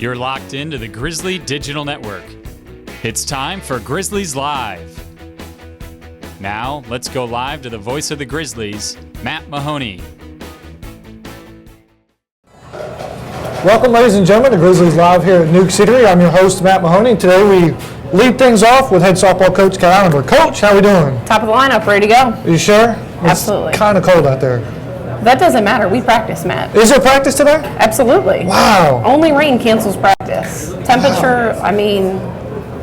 You're locked into the Grizzly Digital Network. It's time for Grizzlies Live. Now, let's go live to the voice of the Grizzlies, Matt Mahoney. Welcome, ladies and gentlemen, to Grizzlies Live here at Newk Eatery. I'm your host, Matt Mahoney, and today we lead things off with head softball coach Ihlenburg. Coach, how we doing? Top of the lineup, ready to go. Are you sure? Absolutely. It's kind of cold out there. That doesn't matter. We practice, Matt. Is there practice today? Absolutely. Wow. Only rain cancels practice. Temperature, I mean...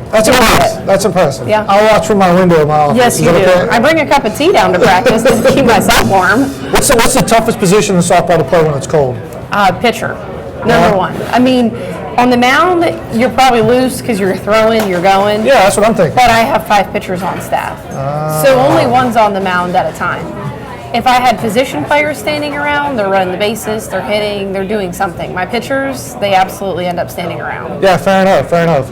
That's impressive. That's impressive. Yeah. I'll watch from my window in my office. Yes, you do. Okay? I bring a cup of tea down to practice to keep myself warm. What's the toughest position in softball to play when it's cold? Pitcher, number one. I mean, on the mound, you're probably loose because you're throwing, you're going. Yeah, that's what I'm thinking. But I have 5 pitchers on staff. So only one's on the mound at a time. If I had position players standing around, they're running the bases, they're hitting, they're doing something. My pitchers, they absolutely end up standing around. Yeah, fair enough.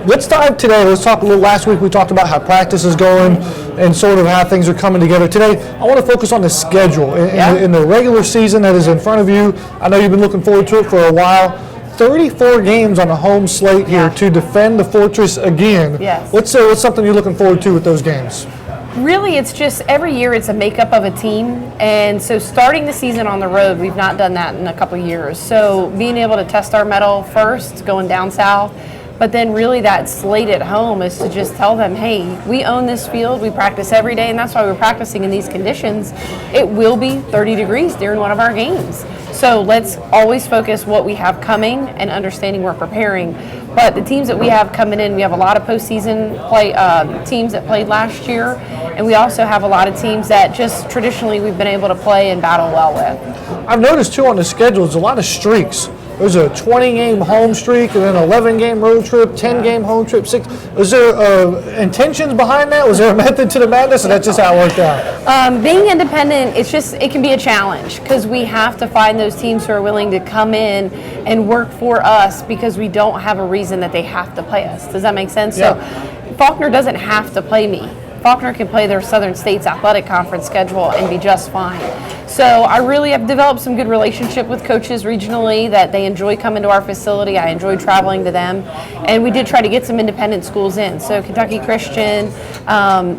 Let's dive today. Let's talk a little. Last week we talked about how practice is going and sort of how things are coming together. Today, I want to focus on the schedule in the regular season that is in front of you. I know you've been looking forward to it for a while. 34 games on the home slate here to defend the Fortress again. Yes. What's something you're looking forward to with those games? Really, it's just every year it's a makeup of a team, and so starting the season on the road, we've not done that in a couple years. So being able to test our mettle first, going down south, but then really that slate at home is to just tell them, hey, we own this field, we practice every day, and that's why we're practicing in these conditions. It will be 30 degrees during one of our games. So let's always focus what we have coming and understanding we're preparing. But the teams that we have coming in, we have a lot of postseason play teams that played last year, and we also have a lot of teams that just traditionally we've been able to play and battle well with. I've noticed too on the schedule, there's a lot of streaks. There's a 20-game home streak and then an 11-game road trip, 10-game home trip, 6. Was there intentions behind that? Was there a method to the madness, or that's just how it worked out? Being independent, it can be a challenge because we have to find those teams who are willing to come in and work for us because we don't have a reason that they have to play us. Does that make sense? Yeah. So Faulkner doesn't have to play me. Faulkner can play their Southern States Athletic Conference schedule and be just fine. So I really have developed some good relationship with coaches regionally that they enjoy coming to our facility. I enjoy traveling to them. And we did try to get some independent schools in. So Kentucky Christian,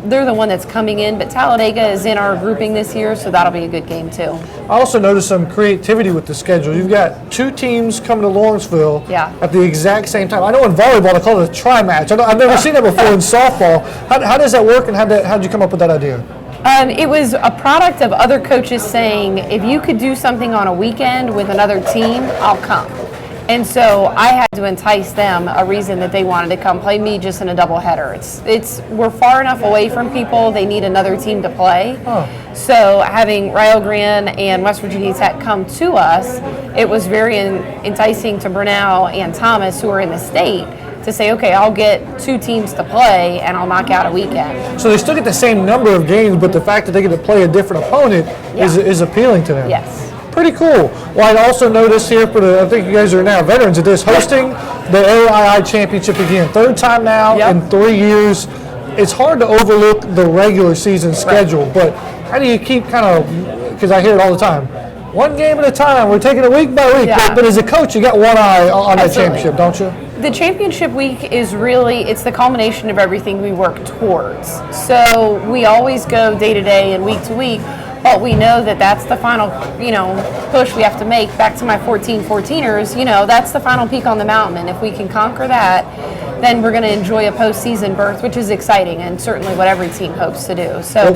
they're the one that's coming in, but Talladega is in our grouping this year, so that'll be a good game too. I also noticed some creativity with the schedule. You've got 2 teams coming to Lawrenceville at the exact same time. I know in volleyball they call it a tri-match. I've never seen that before in softball. How does that work, and how did you come up with that idea? It was a product of other coaches saying, if you could do something on a weekend with another team, I'll come. And so I had to entice them a reason that they wanted to come play me just in a doubleheader. We're far enough away from people, they need another team to play. So having Rio Grande and West Virginia Tech come to us, it was very enticing to Brunel and Thomas, who are in the state, to say, okay, I'll get 2 teams to play and I'll knock out a weekend. So they still get the same number of games, but the fact that they get to play a different opponent is appealing to them. Yes. Pretty cool. Well, I also noticed here I think you guys are now veterans at this, hosting the AII Championship again. 3rd time now in 3 years. It's hard to overlook the regular season schedule, but how do you keep because I hear it all the time, 1 game at a time, we're taking it week by week, but as a coach, you got one eye on that championship, don't you? The championship week is really, it's the culmination of everything we work towards. So we always go day to day and week to week, but we know that that's the final, push we have to make. Back to my 14-14ers, that's the final peak on the mountain. And if we can conquer that, then we're going to enjoy a postseason berth, which is exciting and certainly what every team hopes to do. So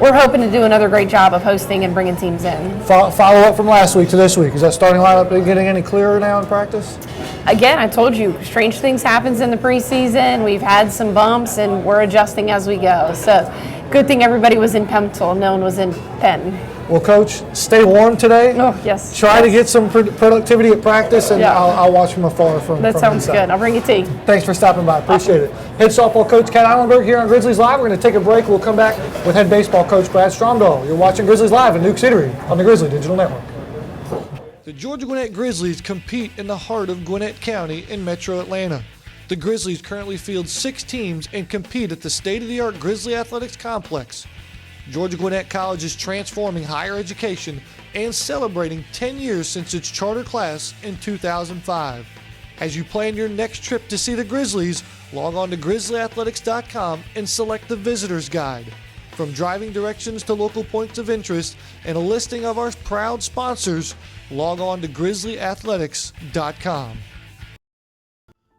we're hoping to do another great job of hosting and bringing teams in. Follow up from last week to this week. Is that starting lineup getting any clearer now in practice? Again, I told you, strange things happens in the preseason. We've had some bumps, and we're adjusting as we go. So, good thing everybody was in Pemtel. No one was in Penn. Well, Coach, stay warm today. Oh, yes. Try to get some productivity at practice, and I'll watch from afar from That sounds good. I'll bring you tea. Thanks for stopping by. Appreciate it. Head softball coach Kat Ihlenburg here on Grizzlies Live. We're going to take a break. We'll come back with head baseball coach Brad Stromdahl. You're watching Grizzlies Live at Newk Eatery on the Grizzly Digital Network. The Georgia Gwinnett Grizzlies compete in the heart of Gwinnett County in Metro Atlanta. The Grizzlies currently field 6 teams and compete at the state-of-the-art Grizzly Athletics Complex. Georgia Gwinnett College is transforming higher education and celebrating 10 years since its charter class in 2005. As you plan your next trip to see the Grizzlies, log on to grizzlyathletics.com and select the Visitor's Guide. From driving directions to local points of interest and a listing of our proud sponsors, log on to grizzlyathletics.com.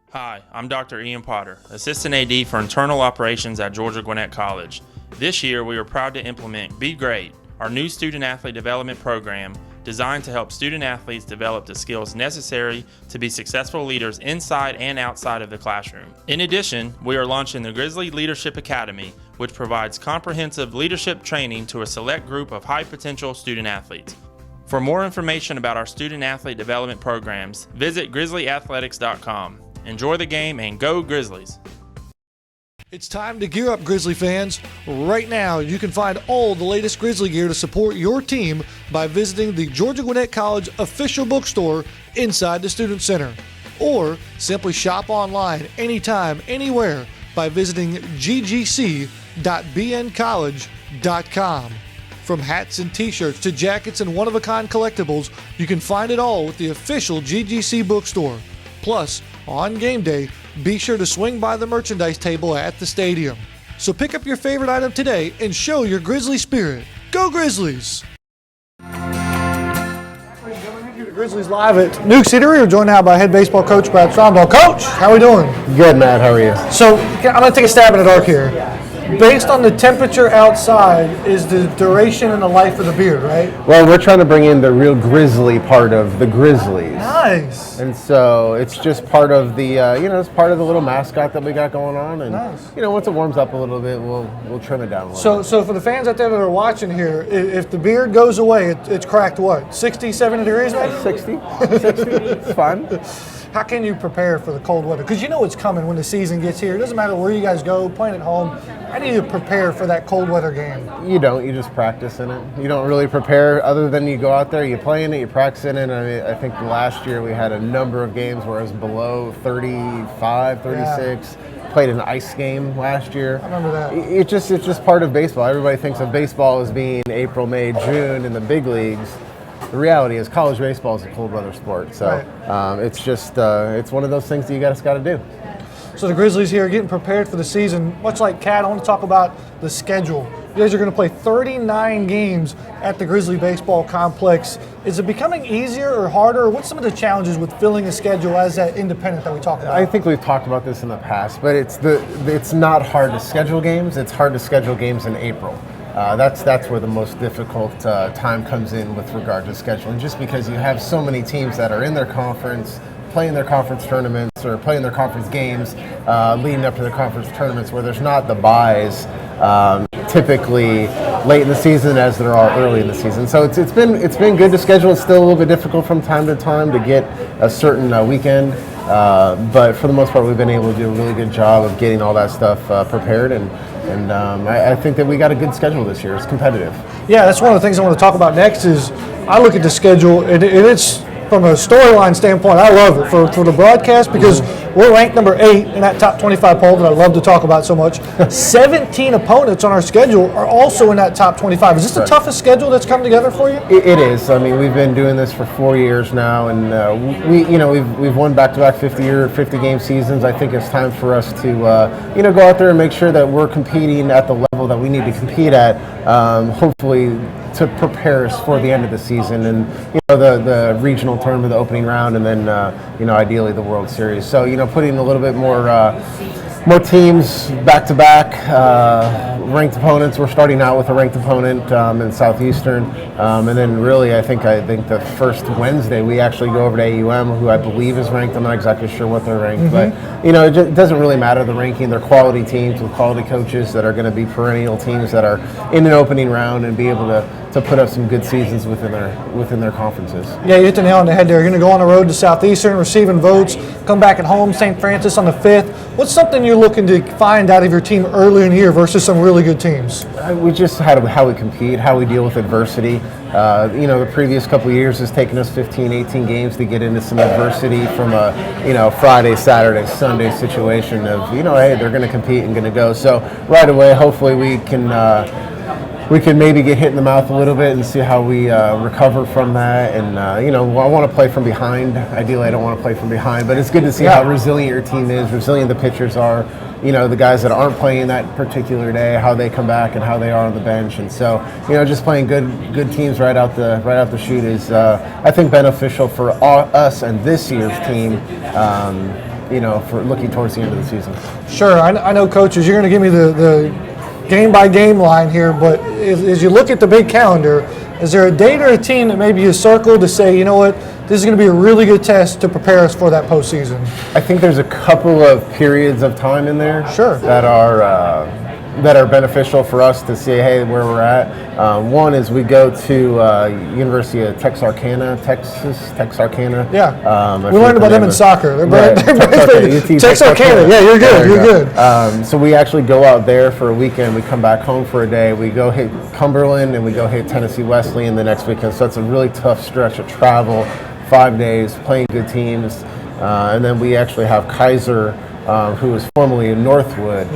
Hi, I'm Dr. Ian Potter, Assistant AD for Internal Operations at Georgia Gwinnett College. This year, we are proud to implement Be Great, our new student athlete development program designed to help student athletes develop the skills necessary to be successful leaders inside and outside of the classroom. In addition, we are launching the Grizzly Leadership Academy, which provides comprehensive leadership training to a select group of high-potential student athletes. For more information about our student athlete development programs, visit grizzlyathletics.com. Enjoy the game and go Grizzlies! It's time to gear up, Grizzly fans. Right now, you can find all the latest Grizzly gear to support your team by visiting the Georgia Gwinnett College official bookstore inside the Student Center. Or simply shop online anytime, anywhere by visiting ggc.bncollege.com. From hats and t-shirts to jackets and one-of-a-kind collectibles, you can find it all with the official GGC bookstore. Plus, on game day, be sure to swing by the merchandise table at the stadium. So pick up your favorite item today and show your Grizzly spirit. Go Grizzlies! Grizzlies live at Newk Eatery. We're joined now by head baseball coach Brad Stromdahl. Coach, how are we doing? Good, Matt. How are you? So I'm going to take a stab in the dark here. Based on the temperature outside is the duration and the life of the beard, right? Well, we're trying to bring in the real grizzly part of the Grizzlies. Nice. And so it's just part of the, it's part of the little mascot that we got going on. And, nice. Once it warms up a little bit, we'll trim it down a little bit. So for the fans out there that are watching here, if the beard goes away, it's cracked what, 60, 70 degrees maybe? 60. It's fun. How can you prepare for the cold weather? Because you know it's coming when the season gets here. It doesn't matter where you guys go, playing at home. How do you prepare for that cold weather game? You don't. You just practice in it. You don't really prepare other than you go out there, you play in it, you practice in it. I think last year we had a number of games where it was below 35, 36. Yeah. Played an ice game last year. I remember that. It's just part of baseball. Everybody thinks of baseball as being April, May, June in the big leagues. The reality is college baseball is a cold weather sport, so right. It's one of those things that you got to do. So the Grizzlies here are getting prepared for the season. Much like Kat, I want to talk about the schedule. You guys are going to play 39 games at the Grizzly Baseball Complex. Is it becoming easier or harder? What's some of the challenges with filling a schedule as that independent that we talked about? I think we've talked about this in the past, but it's not hard to schedule games. It's hard to schedule games in April. That's where the most difficult time comes in with regard to scheduling, just because you have so many teams that are in their conference, playing their conference tournaments or playing their conference games leading up to their conference tournaments, where there's not the buys typically late in the season as there are early in the season. So it's been good to schedule. It's still a little bit difficult from time to time to get a certain weekend, but for the most part we've been able to do a really good job of getting all that stuff prepared, and I think that we got a good schedule this year. It's competitive. Yeah, that's one of the things I want to talk about next. Is I look at the schedule and it's, from a storyline standpoint, I love it for the broadcast, because we're ranked number 8 in that top 25 poll that I love to talk about so much. 17 opponents on our schedule are also in that top 25. Is this the toughest schedule that's come together for you? It is. I mean, we've been doing this for 4 years now, and we've won back-to-back 50-game seasons. I think it's time for us to go out there and make sure that we're competing at the level that we need to compete at. Hopefully, to prepare us for the end of the season, and the regional tournament, the opening round, and then ideally the World Series. So putting a little bit more teams back to back, ranked opponents. We're starting out with a ranked opponent in Southeastern, and then really I think the first Wednesday we actually go over to AUM, who I believe is ranked. I'm not exactly sure what they're ranked, but it doesn't really matter the ranking. They're quality teams with quality coaches that are going to be perennial teams that are in an opening round and be able to put up some good seasons within their conferences. Yeah, you hit the nail on the head there. You're going to go on the road to Southeastern, receiving votes, come back at home, St. Francis on the 5th. What's something you're looking to find out of your team early in the year versus some really good teams? We just how we compete, how we deal with adversity. The previous couple of years has taken us 15, 18 games to get into some adversity from a Friday, Saturday, Sunday situation of hey, they're going to compete and going to go. So right away, hopefully we can we can maybe get hit in the mouth a little bit and see how we recover from that. And I want to play from behind. Ideally, I don't want to play from behind, but it's good to see how resilient your team is, resilient the pitchers are. The guys that aren't playing that particular day, how they come back and how they are on the bench. And so, just playing good teams right out the chute is, I think, beneficial for us and this year's team. For looking towards the end of the season. Sure, I know, coaches, you're going to give me the game-by-game line here, but as you look at the big calendar, is there a date or a team that maybe you circle to say, you know what, this is going to be a really good test to prepare us for that postseason? I think there's a couple of periods of time in there that are beneficial for us to see, hey, where we're at. One is we go to University of Texarkana. Yeah, we learned about them in soccer. Texarkana. Yeah, you're good. You're good. So we actually go out there for a weekend. We come back home for a day. We go hit Cumberland and we go hit Tennessee Wesleyan the next weekend. So that's a really tough stretch of travel, 5 days, playing good teams. And then we actually have Kaiser, who was formerly in Northwood,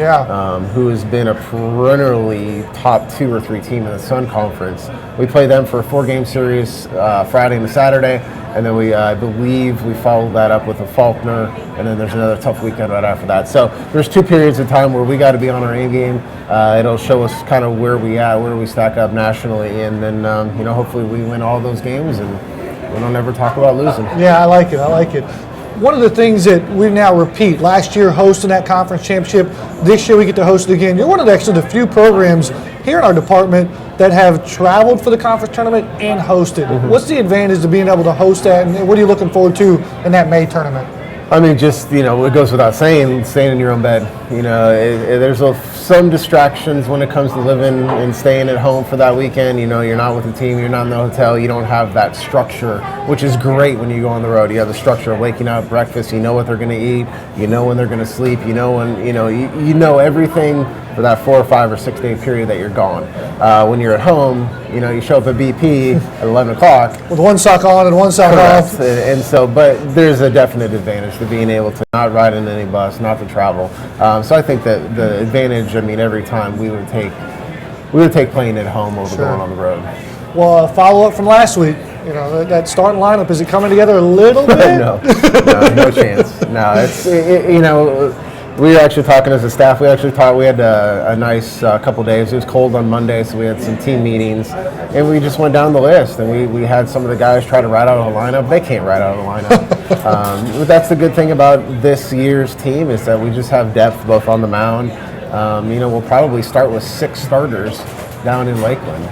who has been a perennially top 2 or 3 team in the Sun Conference. We play them for a 4-game series, Friday and Saturday, and then I believe we follow that up with a Faulkner, and then there's another tough weekend right after that. So there's 2 periods of time where we got to be on our A game. It'll show us kind of where we stack up nationally, and then hopefully we win all those games and we don't ever talk about losing. Yeah, I like it. One of the things that we now repeat, last year hosting that conference championship, this year we get to host it again. You're one of the few programs here in our department that have traveled for the conference tournament and hosted. Mm-hmm. What's the advantage of being able to host that, and what are you looking forward to in that May tournament? I mean, just, it goes without saying, staying in your own bed. There's some distractions when it comes to living and staying at home for that weekend. You're not with the team, you're not in the hotel, you don't have that structure, which is great when you go on the road. You have the structure of waking up, breakfast, you know what they're going to eat, you know when they're going to sleep, you know everything for that 4 or 5 or 6 day period that you're gone. When you're at home, you show up at BP at 11 o'clock. With one sock on and one sock off. And so, but there's a definite advantage to being able to not ride in any bus, not to travel. So I think that the advantage, every time we would take playing at home over going on the road. Well, follow up from last week. That starting lineup, is it coming together a little bit? No chance. No, it's we were actually talking as a staff. We had a nice couple days. It was cold on Monday, so we had some team meetings, and we just went down the list. And we had some of the guys try to write out a lineup. They can't write out a lineup. But that's the good thing about this year's team is that we just have depth both on the mound. We'll probably start with 6 starters down in Lakeland,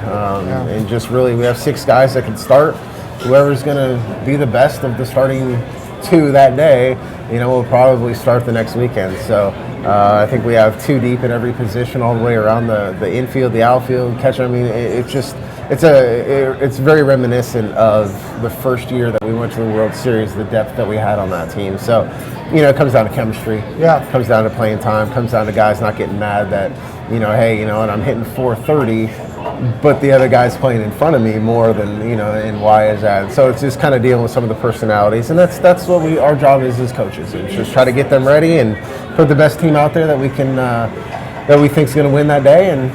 and just really we have 6 guys that can start. Whoever's going to be the best of the starting 2 that day, we'll probably start the next weekend. So I think we have 2 deep at every position all the way around the infield, the outfield, catcher. It's very reminiscent of the first year that we went to the World Series, the depth that we had on that team. So, it comes down to chemistry. Yeah. It comes down to playing time. It comes down to guys not getting mad that, hey, and I'm hitting 430, but the other guy's playing in front of me more than, and why is that? So it's just kind of dealing with some of the personalities, and that's what our job is as coaches. It's just try to get them ready and put the best team out there that we can, that we think is going to win that day, and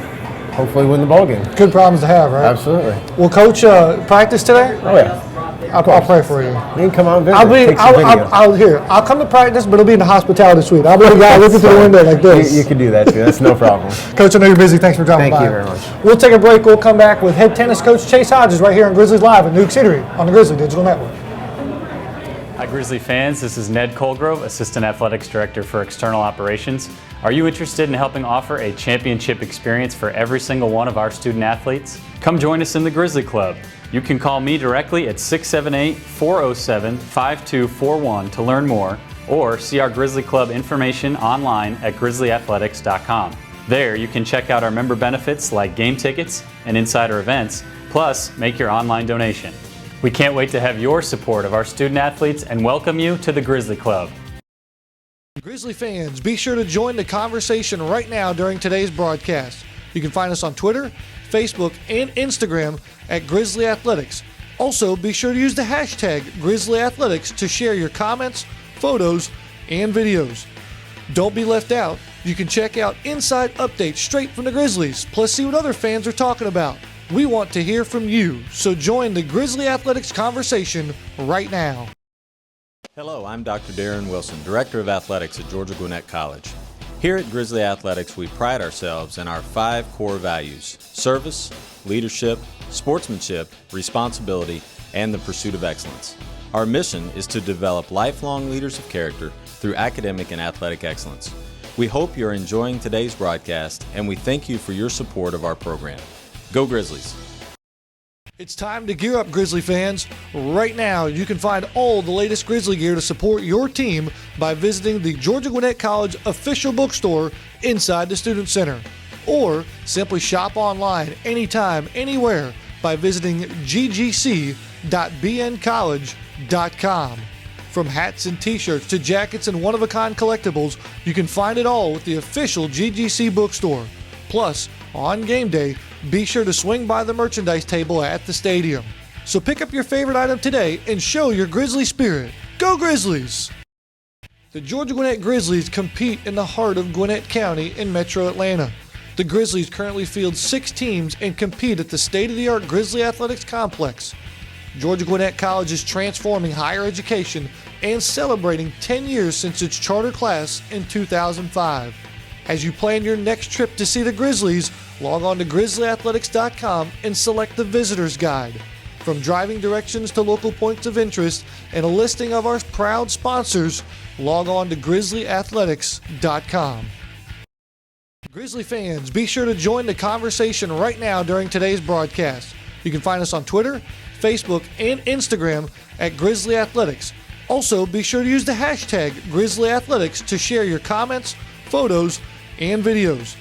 hopefully win the ball game. Good problems to have, right? Absolutely. Will Coach practice today? Oh yeah. I'll pray for you. You can come on and visit. I'll come to practice, but it'll be in the hospitality suite. I'll be the guy looking through the window like this. You can do that too. That's no problem. Coach, I know you're busy. Thanks for dropping by. Thank you very much. We'll take a break. We'll come back with head tennis coach Chase Hodges right here on Grizzlies Live at Newk Eatery on the Grizzly Digital Network. Hi, Grizzly fans. This is Ned Colgrove, Assistant Athletics Director for External Operations. Are you interested in helping offer a championship experience for every single one of our student athletes? Come join us in the Grizzly Club. You can call me directly at 678-407-5241 to learn more, or see our Grizzly Club information online at grizzlyathletics.com. There you can check out our member benefits like game tickets and insider events, plus make your online donation. We can't wait to have your support of our student athletes and welcome you to the Grizzly Club. Grizzly fans, be sure to join the conversation right now during today's broadcast. You can find us on Twitter, Facebook, and Instagram at Grizzly Athletics. Also, be sure to use the hashtag Grizzly Athletics to share your comments, photos, and videos. Don't be left out. You can check out inside updates straight from the Grizzlies, plus see what other fans are talking about. We want to hear from you, so join the Grizzly Athletics conversation right now. Hello, I'm Dr. Darren Wilson, Director of Athletics at Georgia Gwinnett College. Here at Grizzly Athletics, we pride ourselves in our 5 core values: service, leadership, sportsmanship, responsibility, and the pursuit of excellence. Our mission is to develop lifelong leaders of character through academic and athletic excellence. We hope you're enjoying today's broadcast, and we thank you for your support of our program. Go Grizzlies! It's time to gear up, Grizzly fans. Right now, you can find all the latest Grizzly gear to support your team by visiting the Georgia Gwinnett College official bookstore inside the Student Center. Or simply shop online anytime, anywhere by visiting ggc.bncollege.com. From hats and t-shirts to jackets and one-of-a-kind collectibles, you can find it all with the official GGC bookstore. Plus, on game day, be sure to swing by the merchandise table at the stadium. So pick up your favorite item today and show your Grizzly spirit. Go Grizzlies! The Georgia Gwinnett Grizzlies compete in the heart of Gwinnett County in Metro Atlanta. The Grizzlies currently field 6 teams and compete at the state-of-the-art Grizzly Athletics Complex. Georgia Gwinnett College is transforming higher education and celebrating 10 years since its charter class in 2005. As you plan your next trip to see the Grizzlies, log on to grizzlyathletics.com and select the Visitor's Guide. From driving directions to local points of interest and a listing of our proud sponsors, log on to grizzlyathletics.com. Grizzly fans, be sure to join the conversation right now during today's broadcast. You can find us on Twitter, Facebook, and Instagram at Grizzly Athletics. Also, be sure to use the hashtag Grizzly Athletics to share your comments, photos, and videos.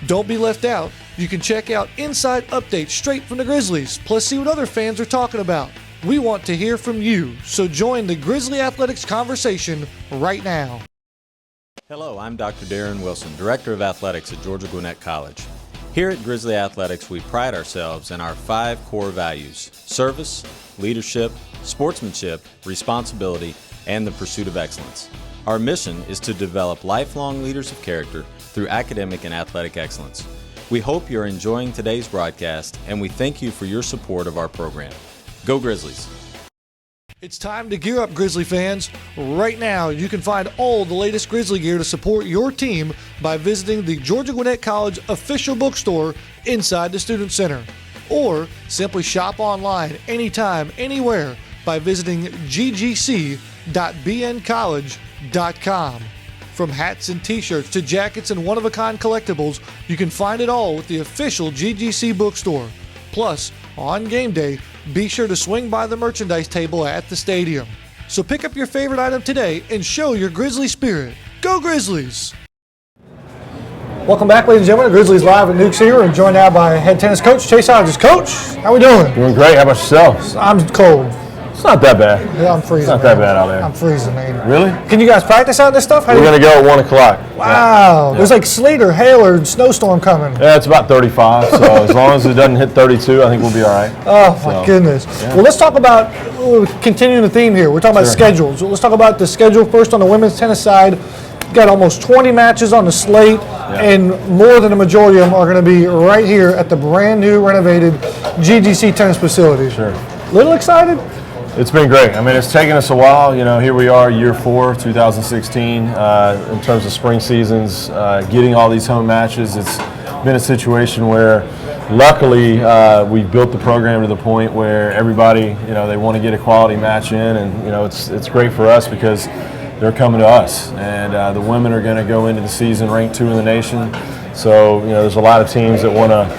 Don't be left out. You can check out inside updates straight from the Grizzlies, plus see what other fans are talking about. We want to hear from you, so join the Grizzly Athletics conversation right now. Hello, I'm Dr. Darren Wilson, Director of Athletics at Georgia Gwinnett College. Here at Grizzly Athletics, we pride ourselves in our 5 core values: service, leadership, sportsmanship, responsibility, and the pursuit of excellence. Our mission is to develop lifelong leaders of character through academic and athletic excellence. We hope you're enjoying today's broadcast, and we thank you for your support of our program. Go Grizzlies! It's time to gear up, Grizzly fans. Right now, you can find all the latest Grizzly gear to support your team by visiting the Georgia Gwinnett College official bookstore inside the Student Center. Or simply shop online anytime, anywhere by visiting ggc.bncollege.com. From hats and t-shirts to jackets and one-of-a-kind collectibles, you can find it all with the official GGC bookstore. Plus, on game day, be sure to swing by the merchandise table at the stadium. So pick up your favorite item today and show your Grizzly spirit. Go Grizzlies! Welcome back, ladies and gentlemen. Grizzlies Live at Newk's here, and joined now by head tennis coach Chase Hodges. Coach, how we doing? Doing great. How about yourself? I'm cold. It's not that bad. Yeah, I'm freezing. It's not that bad out there. I'm freezing, man. Really? Can you guys practice out this stuff? We're going to go at 1 o'clock. Wow. Yeah. There's like sleet or hail or snowstorm coming. Yeah, it's about 35, so as long as it doesn't hit 32, I think we'll be all right. Oh, my goodness. Yeah. Well, let's talk about, continuing the theme here. We're talking about schedules. Let's talk about the schedule first on the women's tennis side. Got almost 20 matches on the slate, and more than a majority of them are going to be right here at the brand new renovated GGC tennis facility. Sure. Little excited? It's been great. I mean, it's taken us a while. You know, here we are, year 4, 2016, in terms of spring seasons, getting all these home matches. It's been a situation where, luckily, we built the program to the point where everybody, you know, they want to get a quality match in, and you know, it's great for us because they're coming to us, and the women are going to go into the season ranked 2 in the nation. So, you know, there's a lot of teams that want to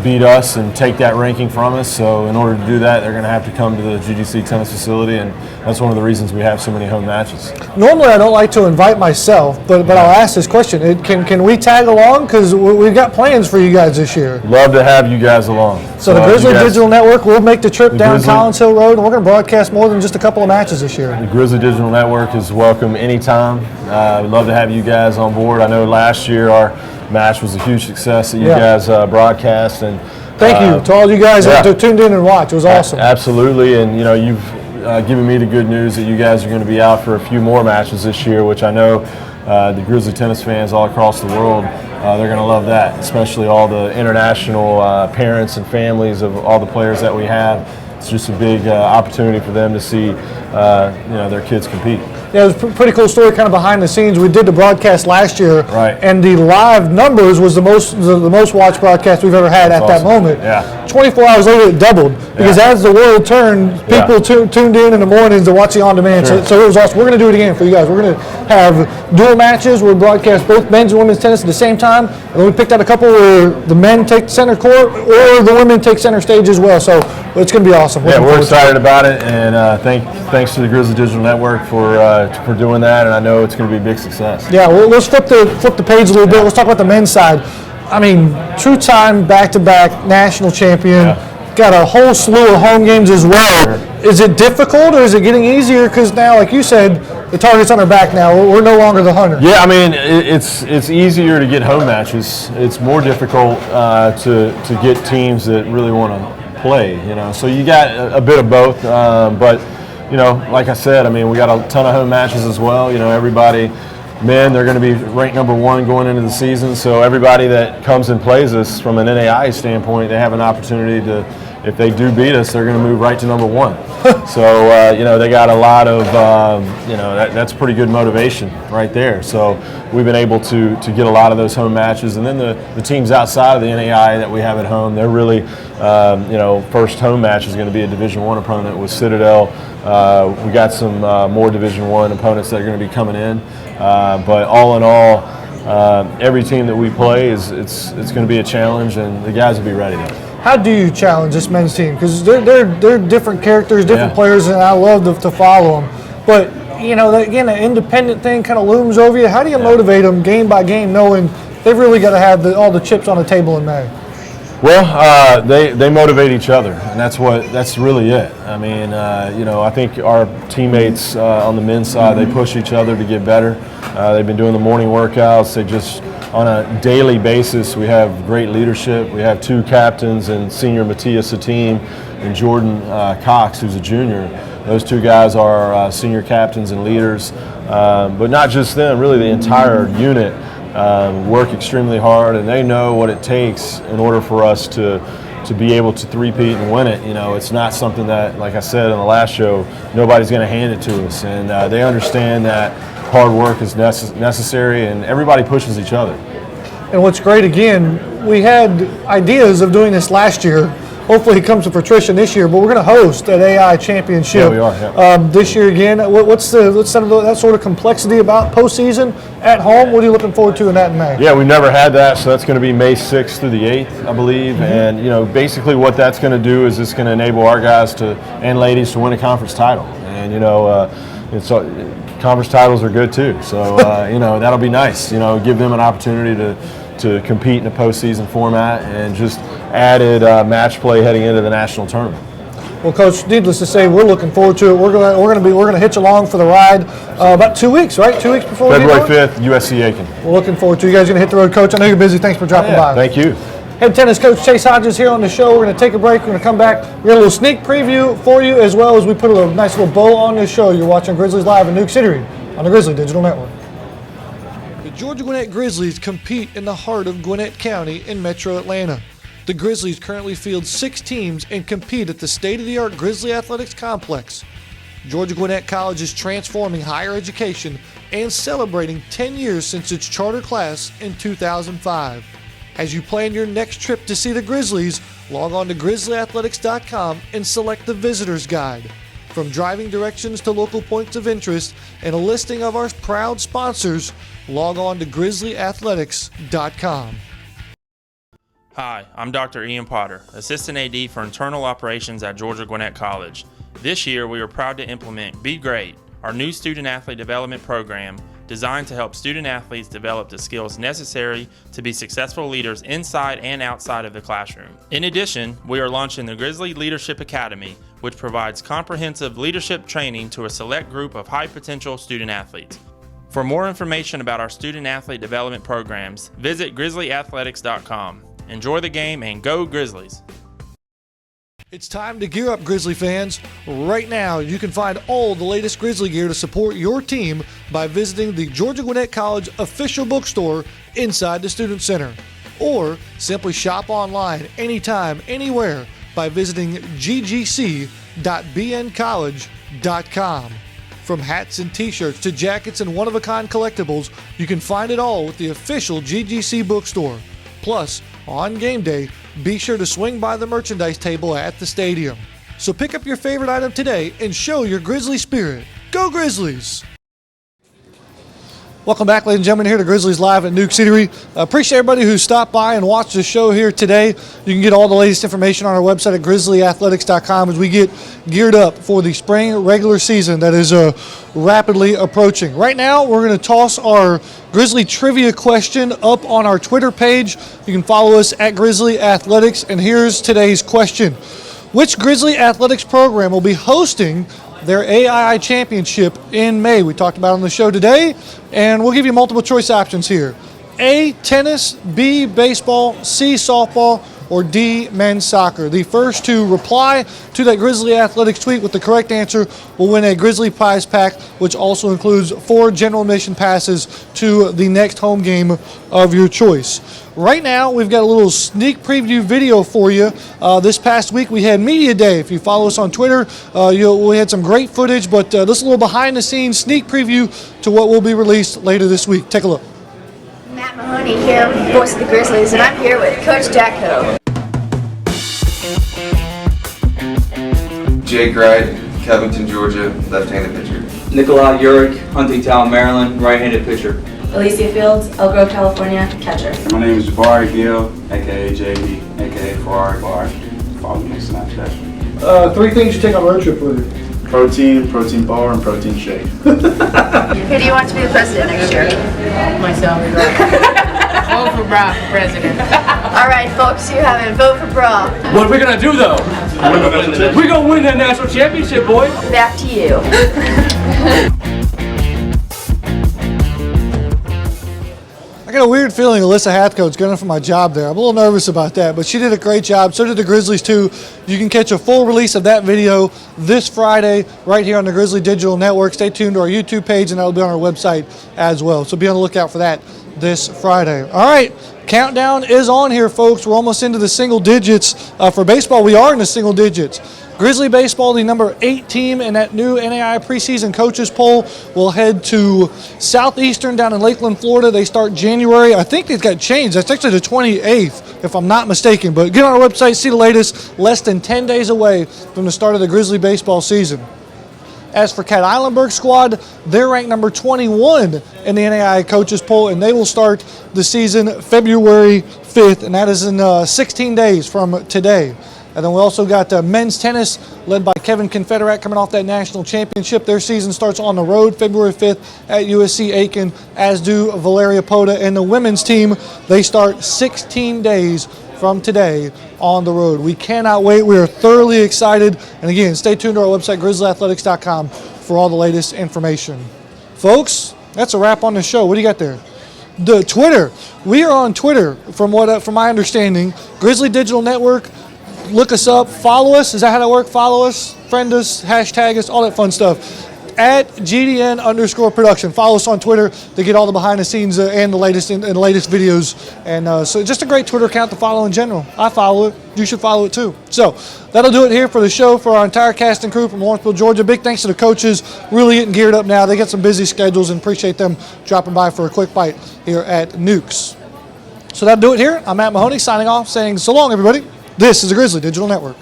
beat us and take that ranking from us. So in order to do that, they're going to have to come to the GGC tennis facility, and that's one of the reasons we have so many home matches. Normally I don't like to invite myself, but I'll ask this question. Can we tag along? Because we've got plans for you guys this year. Love to have you guys along. So the Grizzly Digital Network will make the trip down Grizzly, Collins Hill Road, and we're going to broadcast more than just a couple of matches this year. The Grizzly Digital Network is welcome anytime. We'd love to have you guys on board. I know last year our match was a huge success that you guys broadcast, and thank you to all you guys that tuned in and watched. It was awesome. Absolutely, and you know, you've given me the good news that you guys are going to be out for a few more matches this year, which I know the Grizzly tennis fans all across the world, they're going to love that, especially all the international parents and families of all the players that we have. It's just a big opportunity for them to see their kids compete. Yeah, it was a pretty cool story kind of behind the scenes. We did the broadcast last year, right, and the live numbers was the most watched broadcast we've ever had. That's at awesome. That moment. Yeah. 24 hours later, it doubled because as the world turned, people tuned in the mornings to watch the on-demand. Sure. So it was awesome. We're going to do it again for you guys. We're going to have dual matches. We'll broadcast both men's and women's tennis at the same time. And then we picked out a couple where the men take center court or the women take center stage as well. So it's going to be awesome. We're excited about it, and thanks to the Grizzly Digital Network for doing that, and I know it's going to be a big success. Yeah, well, let's flip the page a little bit. Let's talk about the men's side. I mean, two-time back-to-back national champion, got a whole slew of home games as well. Sure. Is it difficult, or is it getting easier? Because now, like you said, the target's on our back now. We're no longer the hunter. Yeah, I mean, it's easier to get home matches. It's more difficult to get teams that really want to play. So you got a bit of both, but. Like I said, I mean, we got a ton of home matches as well. Everybody, men, they're going to be ranked number 1 going into the season. So everybody that comes and plays us from an NAI standpoint, they have an opportunity to, if they do beat us, they're going to move right to number 1. So, they got a lot of, that's pretty good motivation right there. So we've been able to get a lot of those home matches. And then the teams outside of the NAI that we have at home, they're really, first home match is going to be a Division I opponent with Citadel. We got some more Division I opponents that are going to be coming in. But all in all, every team that we play it's going to be a challenge, and the guys will be ready to. How do you challenge this men's team? Because they're different characters, different players, and I love to follow them. But, again, an independent thing kind of looms over you. How do you motivate them game by game, knowing they've really got to have all the chips on the table in May? Well, they motivate each other, and that's really it. I mean, I think our teammates on the men's side, they push each other to get better. They've been doing the morning workouts. They just, on a daily basis, we have great leadership. We have 2 captains, and senior Matthias Satim and Jordan Cox, who's a junior. Those 2 guys are senior captains and leaders, but not just them, really the entire unit. Work extremely hard, and they know what it takes in order for us to be able to three-peat and win it. It's not something that, like I said in the last show, nobody's going to hand it to us, and they understand that hard work is necessary, and everybody pushes each other. And what's great, again, we had ideas of doing this last year. Hopefully it comes to fruition this year, but we're going to host an AI championship. Yeah, we are. Yeah. This year again. What's that sort of complexity about postseason at home? What are you looking forward to in that in May? Yeah, we've never had that, so that's going to be May 6th through the 8th, I believe. Mm-hmm. And basically what that's going to do is it's going to enable our guys and ladies to win a conference title. And conference titles are good too. So that'll be nice. Give them an opportunity to compete in a postseason format, and just added match play heading into the national tournament. Well, Coach, needless to say, we're looking forward to it. We're gonna hitch along for the ride. About 2 weeks, right? 2 weeks before February 5th, USC Aiken. We're looking forward to it. You guys gonna hit the road, Coach. I know you're busy. Thanks for dropping by. Thank you. Head tennis coach Chase Hodges here on the show. We're gonna take a break. We're gonna come back. We got a little sneak preview for you, as well as we put a nice little bow on this show. You're watching Grizzlies Live in Newk Eatery on the Grizzly Digital Network. The Georgia Gwinnett Grizzlies compete in the heart of Gwinnett County in Metro Atlanta. The Grizzlies currently field 6 teams and compete at the state-of-the-art Grizzly Athletics Complex. Georgia Gwinnett College is transforming higher education and celebrating 10 years since its charter class in 2005. As you plan your next trip to see the Grizzlies, log on to grizzlyathletics.com and select the Visitor's Guide. From driving directions to local points of interest and a listing of our proud sponsors, log on to grizzlyathletics.com. Hi, I'm Dr. Ian Potter, Assistant AD for Internal Operations at Georgia Gwinnett College. This year, we are proud to implement Be Great, our new student-athlete development program designed to help student-athletes develop the skills necessary to be successful leaders inside and outside of the classroom. In addition, we are launching the Grizzly Leadership Academy, which provides comprehensive leadership training to a select group of high-potential student-athletes. For more information about our student-athlete development programs, visit grizzlyathletics.com. Enjoy the game and go Grizzlies! It's time to gear up, Grizzly fans. Right now, you can find all the latest Grizzly gear to support your team by visiting the Georgia Gwinnett College official bookstore inside the Student Center. Or simply shop online anytime, anywhere by visiting ggc.bncollege.com. From hats and t-shirts to jackets and one-of-a-kind collectibles, you can find it all with the official GGC bookstore. Plus, on game day, be sure to swing by the merchandise table at the stadium. So pick up your favorite item today and show your Grizzly spirit. Go Grizzlies! Welcome back, ladies and gentlemen, here to Grizzlies Live at Newk Eatery. Appreciate everybody who stopped by and watched the show here today. You can get all the latest information on our website at grizzlyathletics.com as we get geared up for the spring regular season that is rapidly approaching. Right now, we're going to toss our Grizzly trivia question up on our Twitter page. You can follow us at Grizzly Athletics, and here's today's question. Which Grizzly Athletics program will be hosting their AII championship in May? We talked about it on the show today, and we'll give you multiple choice options here. A, tennis, B, baseball, C, softball, or D, men's soccer. The first to reply to that Grizzly Athletics tweet with the correct answer will win a Grizzly prize pack, which also includes 4 general admission passes to the next home game of your choice. Right now, we've got a little sneak preview video for you. This past week, we had Media Day. If you follow us on Twitter, we had some great footage, but this is a little behind-the-scenes sneak preview to what will be released later this week. Take a look. Matt Mahoney here, voice of the Grizzlies, and I'm here with Coach Jacko. Jake Wright, Covington, Georgia, left-handed pitcher. Nikolai Uric, Huntingtown, Maryland, right-handed pitcher. Alicia Fields, Elk Grove, California, catcher. My name is Jabari Gill, aka JB, aka Ferrari Bar. Follow me on Snapchat. 3 things you take on a road trip with you. Protein, protein bar, and protein shake. Who do you want to be the president next year? Myself. Vote for Brock for president. All right, folks, you have it. Vote for Brock. What are we going to do, though? We're going to win that national championship, boy. Back to you. I got a weird feeling Alyssa Hathcote's going for my job there. I'm a little nervous about that, but she did a great job. So did the Grizzlies, too. You can catch a full release of that video this Friday right here on the Grizzly Digital Network. Stay tuned to our YouTube page, and that'll be on our website as well. So be on the lookout for that this Friday. All right, countdown is on here, folks. We're almost into the single digits. For baseball, we are in the single digits. Grizzly baseball, the number 8 team in that new NAI preseason coaches poll, will head to Southeastern down in Lakeland, Florida. They start January. I think it got changed. That's actually the 28th, if I'm not mistaken. But get on our website, see the latest. Less than 10 days away from the start of the Grizzly baseball season. As for Cat Ihlenburg squad, they're ranked number 21 in the NAI coaches poll, and they will start the season February 5th, and that is in 16 days from today. And then we also got men's tennis led by Kevin Confederate coming off that national championship. Their season starts on the road February 5th at USC Aiken, as do Valeria Poda. And the women's team, they start 16 days from today on the road. We cannot wait. We are thoroughly excited. And again, stay tuned to our website, grizzlyathletics.com, for all the latest information. Folks, that's a wrap on the show. What do you got there? The Twitter. We are on Twitter, from my understanding. Grizzly Digital Network. Look us up, follow us. Is that how that works? Follow us, friend us, hashtag us, all that fun stuff. At GDN_production. Follow us on Twitter to get all the behind the scenes and the latest videos. And so just a great Twitter account to follow in general. I follow it. You should follow it too. So that'll do it here for the show for our entire cast and crew from Lawrenceville, Georgia. Big thanks to the coaches. Really getting geared up now. They got some busy schedules, and appreciate them dropping by for a quick bite here at Newk's. So that'll do it here. I'm Matt Mahoney signing off, saying so long, everybody. This is the Grizzly Digital Network.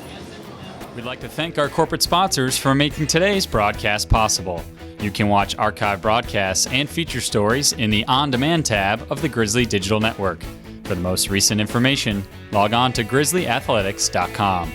We'd like to thank our corporate sponsors for making today's broadcast possible. You can watch archive broadcasts and feature stories in the On Demand tab of the Grizzly Digital Network. For the most recent information, log on to grizzlyathletics.com.